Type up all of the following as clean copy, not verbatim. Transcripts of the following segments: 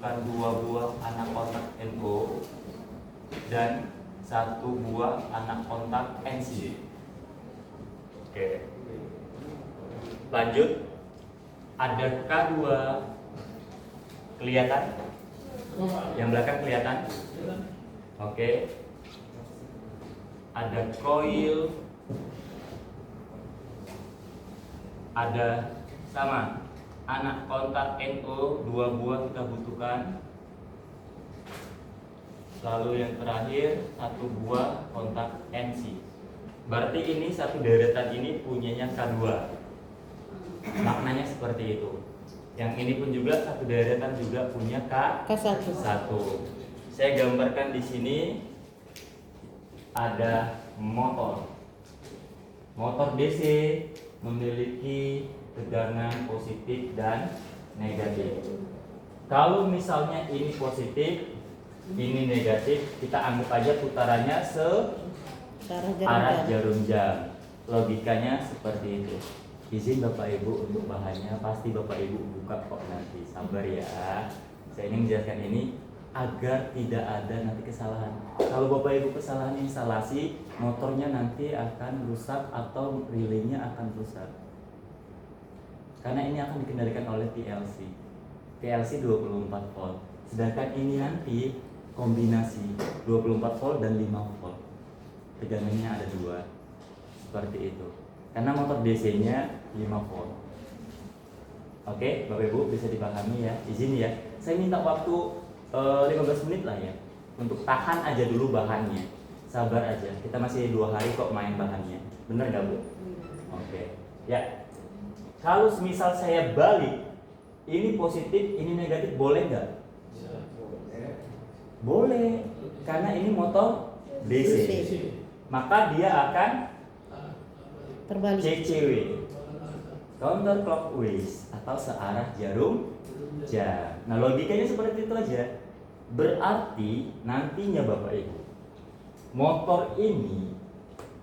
membutuhkan 2 buah anak kontak NO dan 1 buah anak kontak NC. Oke. Lanjut. Ada K2 kelihatan? Yang belakang kelihatan? Oke. Ada koil. Ada sama anak kontak NO 2 buah kita butuhkan. Lalu yang terakhir 1 buah kontak NC. Berarti ini satu deretan ini punyanya K2. Maknanya seperti itu. Yang ini pun juga satu deretan juga punya K1. Saya gambarkan di sini ada motor. Motor DC memiliki tegangan positif dan negatif. Kalau misalnya ini positif, ini negatif, kita anggap aja putarannya arah jarum jam. Logikanya seperti itu. Izin Bapak Ibu untuk bahannya, pasti Bapak Ibu buka kok nanti. Sabar ya. Saya ingin menjelaskan ini agar tidak ada nanti kesalahan. Kalau Bapak Ibu kesalahan instalasi, motornya nanti akan rusak atau relaynya akan rusak. Karena ini akan dikendalikan oleh PLC. PLC 24 volt. Sedangkan ini nanti kombinasi 24 volt dan 5 volt. Tegangannya ada 2. Seperti itu. Karena motor DC-nya 5 volt. Oke, Bapak Ibu bisa dipahami ya. Izin ya. Saya minta waktu 15 menit lah ya. Untuk tahan aja dulu bahannya. Sabar aja. Kita masih 2 hari kok main bahannya. Bener nggak Bu? Oke. Ya. Kalau misal saya balik, ini positif, ini negatif, boleh nggak? Boleh, karena ini motor DC. Maka dia akan terbalik. CCW, counter clockwise atau searah jarum jam. Nah logikanya seperti itu aja. Berarti nantinya Bapak Ibu, motor ini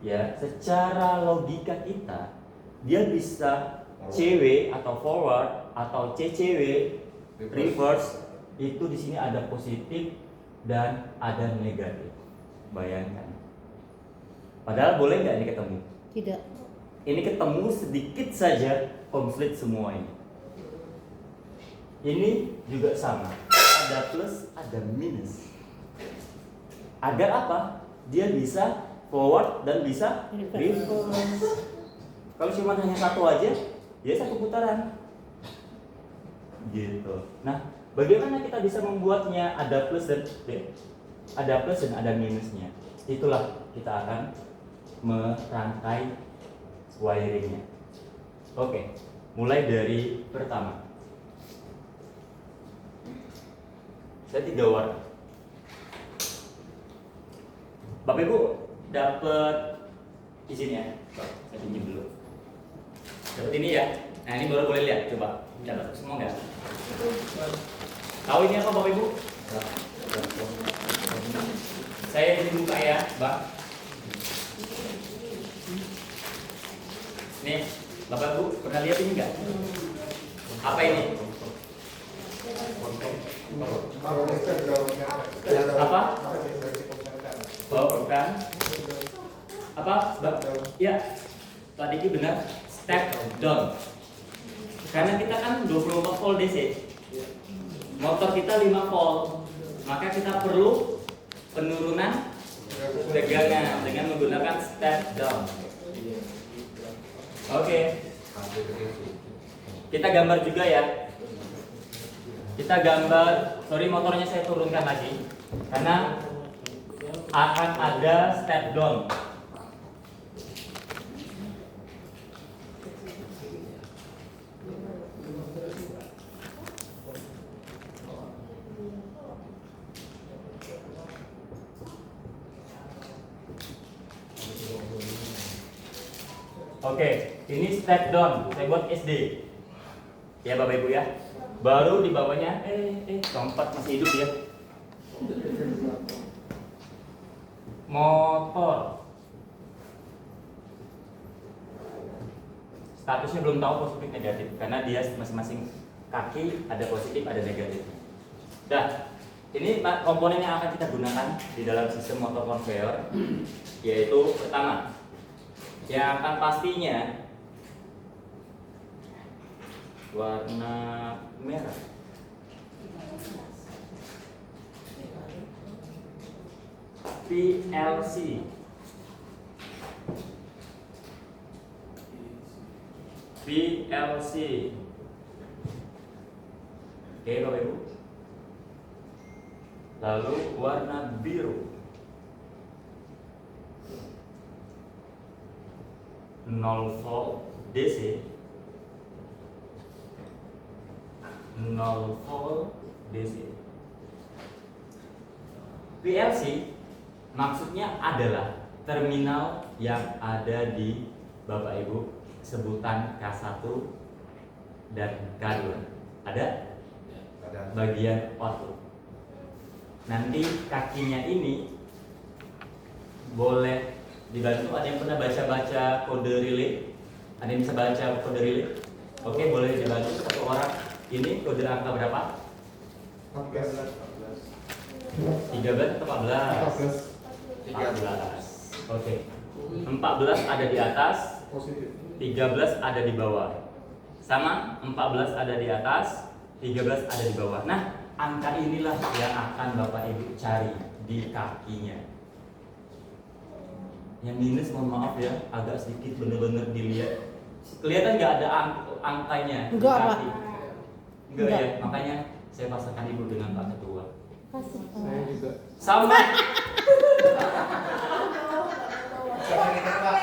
ya secara logika kita dia bisa CW atau forward atau CCW reverse, itu di sini ada positif dan ada negatif. Bayangkan. Padahal boleh nggak ini ketemu? Tidak. Ini ketemu sedikit saja konflik semua ini. Ini juga sama. Ada plus, ada minus. Agar apa? Dia bisa forward dan bisa reverse. Kalau cuma hanya satu aja, ya satu putaran. Gitu. Nah, bagaimana kita bisa membuatnya ada plus dan ada plus dan ada minusnya? Itulah kita akan merangkai wiringnya. Oke, mulai dari pertama. Saya 3 warna. Bapak Ibu dapat izin ya? Saya pinjam dulu. Dapat ini ya? Nah ini baru boleh lihat, coba dapat semua nggak? Tahu ini apa Bapak Ibu? Saya izin buka ya, Mbak. Nih, Bapak Ibu pernah lihat ini nggak? Apa ini? Apa? Oh, bukan. Apa? Ya, Pak Diki benar. Step down. Karena kita kan 24 volt DC. Motor kita 5 volt. Maka kita perlu penurunan tegangan dengan menggunakan step down. Oke. Kita gambar juga ya. Kita gambar, sorry motornya saya turunkan lagi karena akan ada step down. Oke, ini step down. Saya buat SD. Ya Bapak Ibu ya. Baru di bawahnya keempat masih hidup ya. Motor. Statusnya belum tahu positif negatif karena dia masing-masing kaki ada positif ada negatif. Dah, ini komponen yang akan kita gunakan di dalam sistem motor konveyor, yaitu pertama, yang akan pastinya warna merah. PLC. PLC. Oke, Bapak Ibu. Lalu warna biru. 0 volt DC. 0 volt DC. PLC maksudnya adalah terminal yang ada di Bapak Ibu sebutan K1 dan K2. Ada? Ada. Bagian output. Nanti kakinya ini boleh dibantu. Ada yang pernah baca-baca kode relay? Ada yang bisa baca kode relay? Oke, boleh dibantu satu orang. Ini kode angka berapa? 13 atau 14? 14. Oke. 14 ada di atas, 13 ada di bawah. Sama, 14 ada di atas, 13 ada di bawah. Nah, angka inilah yang akan Bapak Ibu cari di kakinya. Yang minus mohon maaf ya, agak sedikit bener-bener dilihat. Kelihatan nggak ada angkanya di Enggak, Pak. kaki? Enggak ya, makanya saya pasangkan Ibu dengan Pak Ketua. Saya juga. Sama.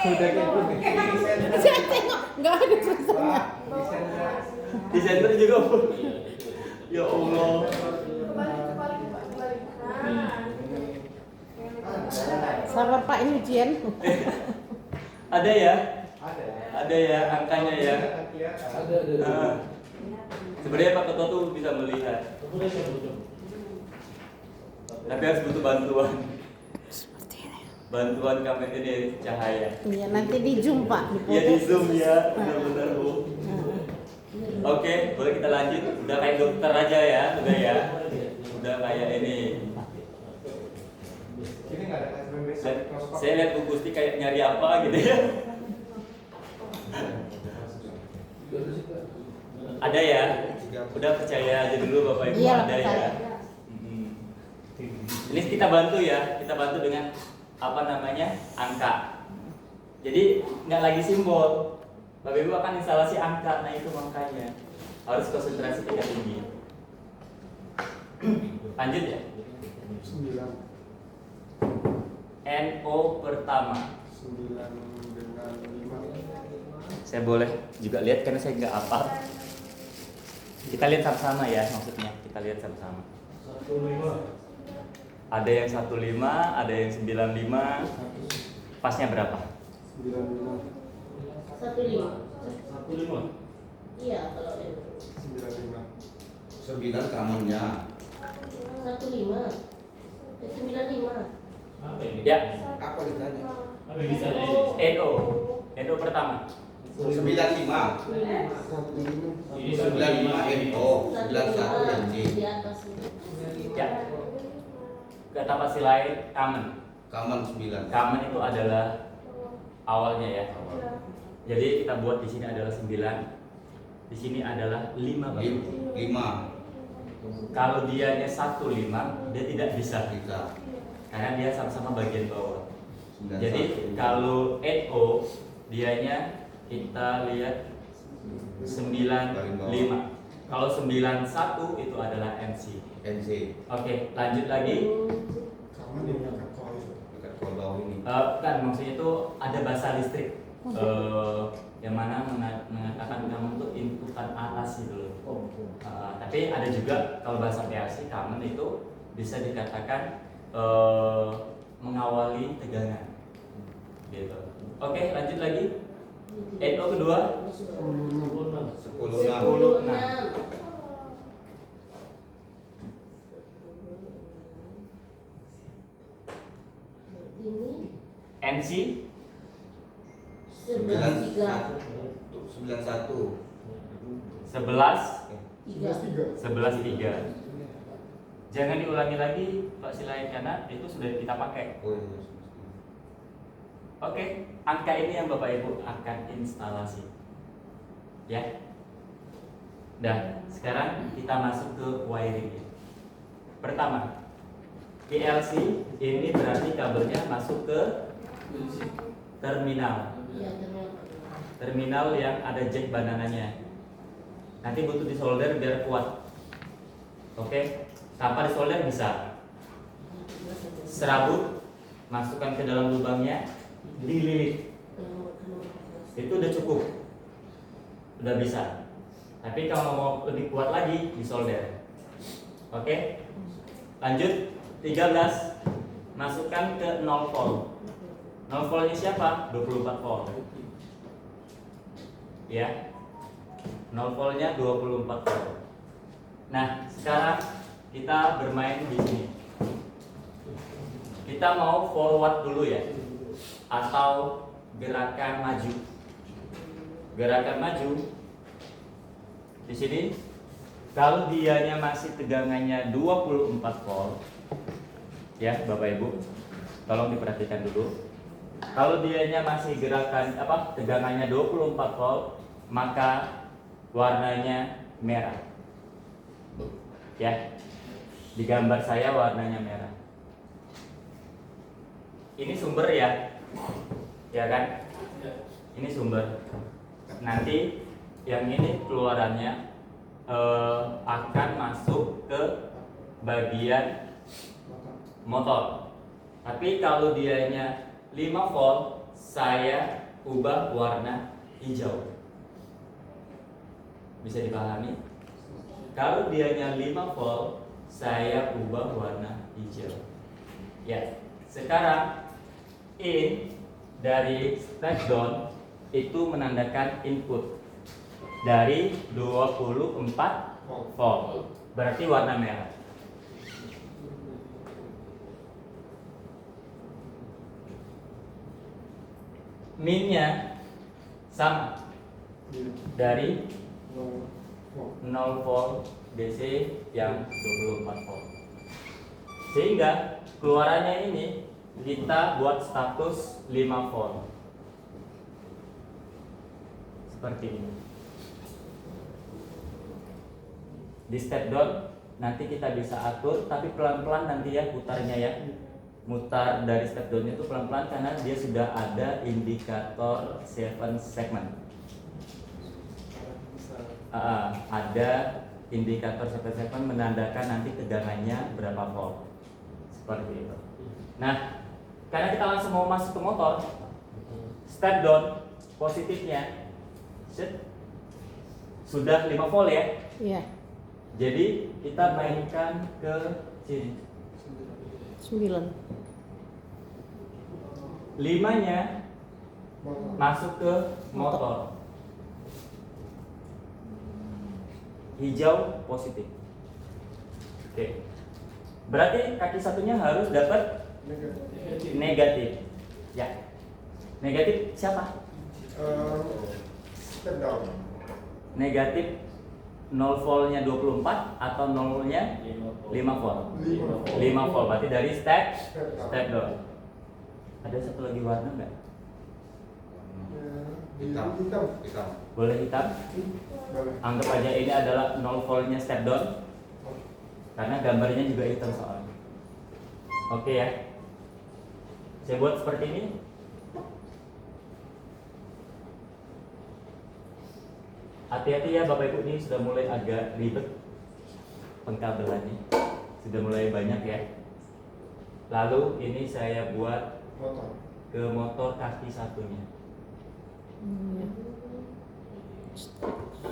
Sudah gitu. Saya tengok, nggak ada tulisannya. Di center juga Bu. Ya Allah. Sabar Pak, ini ujian. Ada ya? Ada. Ada ya angkanya ya. Ada. Nah, sebenarnya Pak Ketua tuh bisa melihat. Tapi harus butuh bantuan. Bantuan kamera dari cahaya. Iya, nanti di Zoom Pak, Iya di dipoto. zoom ya, benar-benar Bu. Oke, boleh kita lanjut. Udah kayak dokter aja ya, udah ya. Udah kayak ini. Ini nggak ada SPMB. Saya lihat Bu Gusti kayak nyari apa gitu ya. Ada ya? Udah percaya aja dulu Bapak Ibu, Iya, ada ya. percaya. Ini kita bantu ya, kita bantu dengan apa namanya angka. Jadi nggak lagi simbol. Bapak Ibu akan instalasi angka, nah itu makanya harus konsentrasi kita tinggi. Lanjut ya. 9 NO pertama. dengan 5. Saya boleh juga lihat karena saya nggak hafal. Kita lihat sama-sama ya maksudnya. Kita lihat sama-sama. 15. Ada yang 15, ada yang 95. Pasnya berapa? 95. 15. Iya, kalau itu. 95. 9 kamarnya. 15. 95. Ya, Apa ditanya? NO. NO pertama. 95. 95 NO, 91 NC. Di atas itu. Ya. Kata pasti lain common. Kaman 9. Common itu adalah awalnya ya. Jadi kita buat di sini adalah 9. Di sini adalah 5. 5 Kalau dianya 15, dia tidak bisa bisa. karena dia sama-sama bagian bawah. 91. Jadi kalau NO dianya kita lihat 95. Kalau 91 itu adalah MC. NC. Oke, lanjut lagi. Kamu di dekat koin. Dekat kol bawah ini. Kan maksudnya itu ada bahasa listrik yang mana mengatakan kamu tuh inputan atas gitu loh. Tapi ada juga kalau bahasa PLC common itu bisa dikatakan mengawali tegangan gitu. Oke, lanjut lagi. NO kedua 10. Ini NC 11 91. 11 3. 11 3. Jangan diulangi lagi Pak Silain karena itu sudah kita pakai. Oh iya. Oke, angka ini yang Bapak Ibu akan instalasi. Ya. Dan sekarang kita masuk ke wiring. Pertama, PLC ini berarti kabelnya masuk ke terminal. Iya, terminal. Terminal yang ada jack banananya. Nanti butuh disolder biar kuat. Oke, tanpa disolder bisa. Serabut, masukkan ke dalam lubangnya, dililit. Itu udah cukup, udah bisa. Tapi kalau mau lebih kuat lagi, disolder. Oke, lanjut. 13, masukkan ke 0 volt. 0 voltnya siapa? 24 volt. Ya, 0 voltnya 24 volt. Nah, sekarang kita bermain di sini. Kita mau forward dulu ya, atau gerakan maju. Gerakan maju di sini, kalau dianya masih tegangannya 24 volt, ya Bapak Ibu, tolong diperhatikan dulu. Kalau dianya masih gerakan tegangannya 24 volt, maka warnanya merah. Ya, di gambar saya warnanya merah. Ini sumber ya, ya kan? Ini sumber. Nanti yang ini keluarannya akan masuk ke bagian motor. Tapi kalau dianya 5 volt, saya ubah warna hijau. Bisa dipahami? Kalau dianya 5 volt, saya ubah warna hijau. Ya, sekarang in dari step down itu menandakan input dari 24 volt. Berarti warna merah. Minnya sama dari 0 volt DC yang 24 volt. Sehingga keluarannya ini kita buat status 5 volt. Seperti ini. Di step down nanti kita bisa atur, tapi pelan-pelan nanti ya putarnya ya. Mutar dari step down itu pelan-pelan karena dia sudah ada indikator 7 segment. Ada indikator 7 segment menandakan nanti tegangannya berapa volt. Seperti itu. Nah, karena kita langsung mau masuk ke motor, step down positifnya sudah 5 volt ya. Iya. Jadi kita mainkan ke sini. 9. 5-nya masuk ke motor. Hijau positif. Oke. Berarti kaki satunya harus dapat negatif. Ya. Negatif siapa? Step down. Negatif 0 voltnya 24 atau 0-nya 5 volt. 5 volt berarti dari step down. Ada satu lagi warna enggak? Hitam. Boleh hitam? Boleh. Anggap aja ini adalah 0 voltnya step down. Karena gambarnya juga hitam soalnya. Oke ya. Saya buat seperti ini. Hati-hati ya Bapak Ibu, ini sudah mulai agak ribet pengkabelannya. Sudah mulai banyak ya. Lalu ini saya buat Motor. ke motor kaki satunya.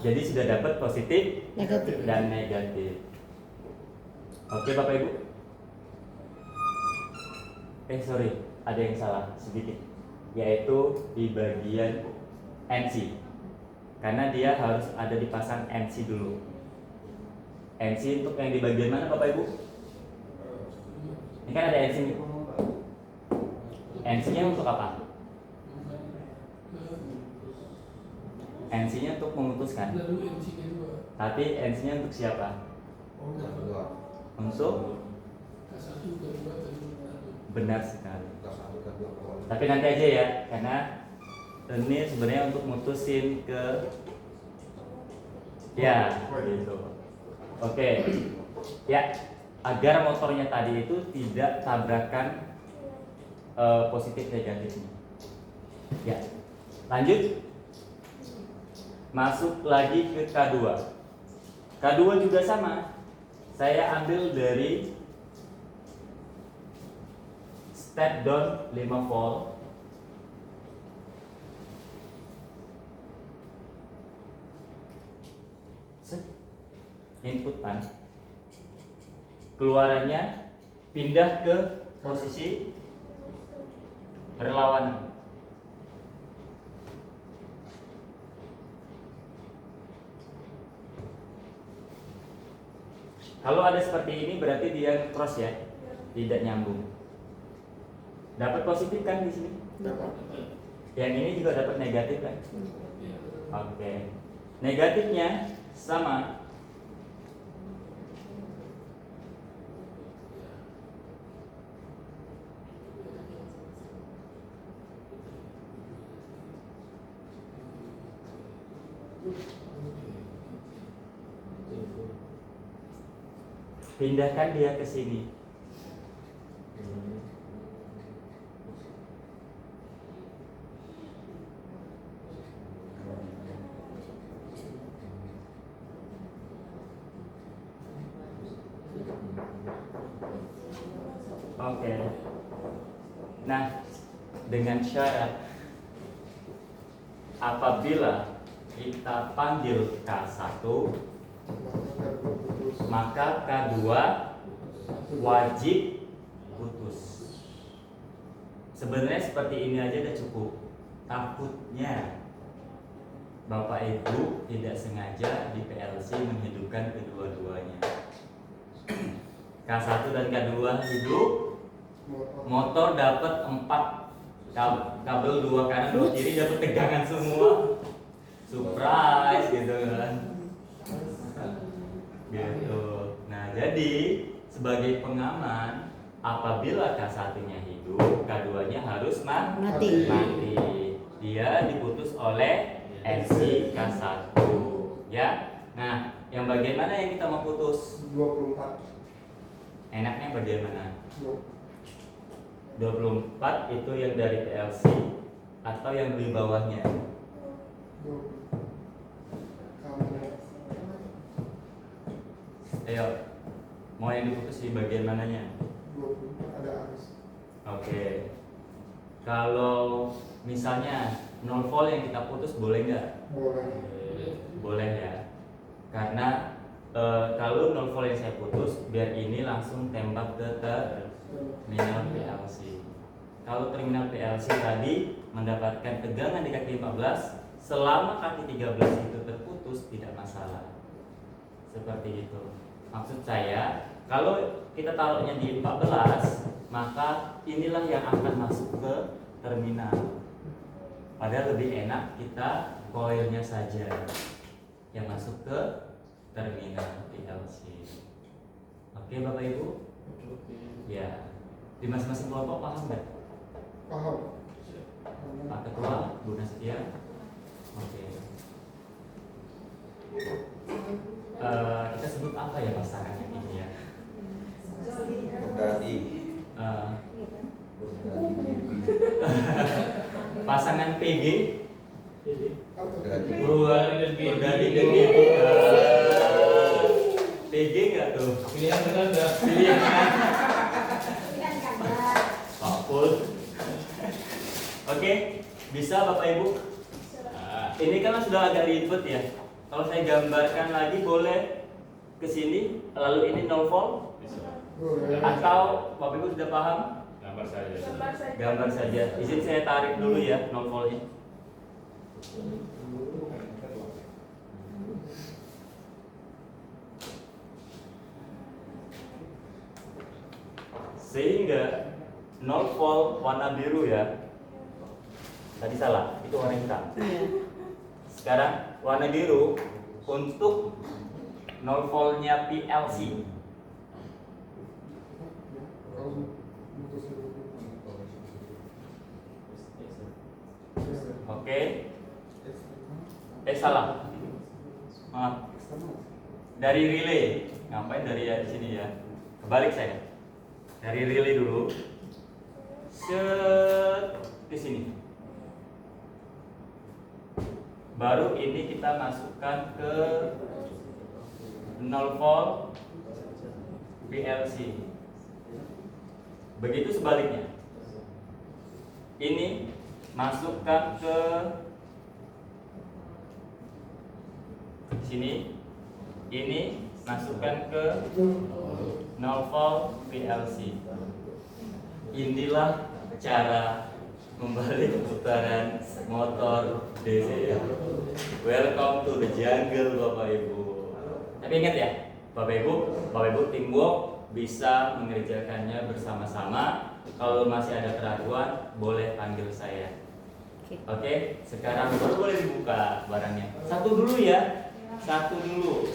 Jadi sudah dapat positif Negatif. dan negatif. Oke Bapak Ibu. Sorry, ada yang salah sedikit. Yaitu di bagian NC. Karena dia harus ada dipasang NC dulu. NC untuk yang di bagian mana Bapak Ibu? Ini kan ada NC nih. NC-nya untuk apa? NC-nya untuk memutuskan. Tapi NC-nya untuk siapa? untuk benar sekali. Kelas 1 ke 2 awal. Tapi nanti aja ya, karena ini sebenarnya untuk mutusin ke ya gitu. Oke. Ya, agar motornya tadi itu tidak tabrakan positif negatifnya. Ya. Lanjut. Masuk lagi ke K2. K2 juga sama. Saya ambil dari step down 5 volt. Input pan. Keluarannya pindah ke posisi berlawanan. Kalau ada seperti ini berarti dia cross ya, tidak nyambung. Dapat positif kan di sini? Dapat. Yang ini juga dapat negatif kan? Oke. Negatifnya sama. Pindahkan dia ke sini. Oke. Nah, dengan syarat apabila kita panggil K1, maka K2 wajib putus. Sebenarnya seperti ini aja udah cukup. Takutnya Bapak Ibu tidak sengaja di PLC menghidupkan kedua-duanya. K1 dan K2 hidup, motor dapat 4 kabel 2 kanan 2 kiri dapat tegangan semua. Surprise gitu kan. Gitu. Nah, jadi sebagai pengaman, apabila K1-nya hidup, K2-nya harus Mati. Dia diputus oleh NC K1. Ya. Nah, yang bagian mana yang kita mau putus? 24. Enaknya bagian mana? 24 itu yang dari PLC atau yang di bawahnya? Ayo, mau yang diputus di bagian mananya? 24 ada arus. Oke. Kalau misalnya 0 volt yang kita putus boleh nggak? Boleh. Boleh ya. Karena kalau 0 volt yang saya putus, biar ini langsung tembak ke terminal PLC. Kalau terminal PLC tadi mendapatkan tegangan di kaki 14, selama kaki 13 itu terputus tidak masalah. Seperti itu. Maksud saya, kalau kita taruhnya di 14, maka inilah yang akan masuk ke terminal. Padahal lebih enak kita koilnya saja yang masuk ke terminal PLC. Oke Bapak Ibu? Ya. Di masing-masing kelompok paham nggak? Paham. Pak Ketua, Bu Nastia. Oke. Kita sebut apa ya pasangan yang ini ya? Berarti Pasangan PG. berarti Dari PG. PG nggak tuh? Pilihan benar nggak? Pilihan. Pak Pul. Oke, bisa Bapak Ibu? Ini kan sudah agak ribet ya. Kalau saya gambarkan lagi boleh ke sini, lalu ini 0 volt Boleh. atau Bapak Ibu sudah paham? Gambar saja. Gambar saja. Izin saya tarik dulu ya 0 voltnya. Sehingga 0 volt warna biru ya. Tadi salah, itu warna hitam. Iya. Sekarang warna biru untuk 0 voltnya PLC. Oke. Salah. Maaf. Dari relay. Ngapain dari sini ya? Kebalik saya. Dari relay dulu. Set di sini. Baru ini kita masukkan ke 0 volt PLC. Begitu sebaliknya. Ini masukkan ke sini. Ini masukkan ke 0 volt PLC. Inilah cara membalik putaran motor DC. Welcome to the jungle, Bapak Ibu. Tapi ingat ya, Bapak Ibu teamwork bisa mengerjakannya bersama-sama. Kalau masih ada keraguan, boleh panggil saya. Oke, sekarang baru boleh dibuka barangnya. Satu dulu ya, satu dulu.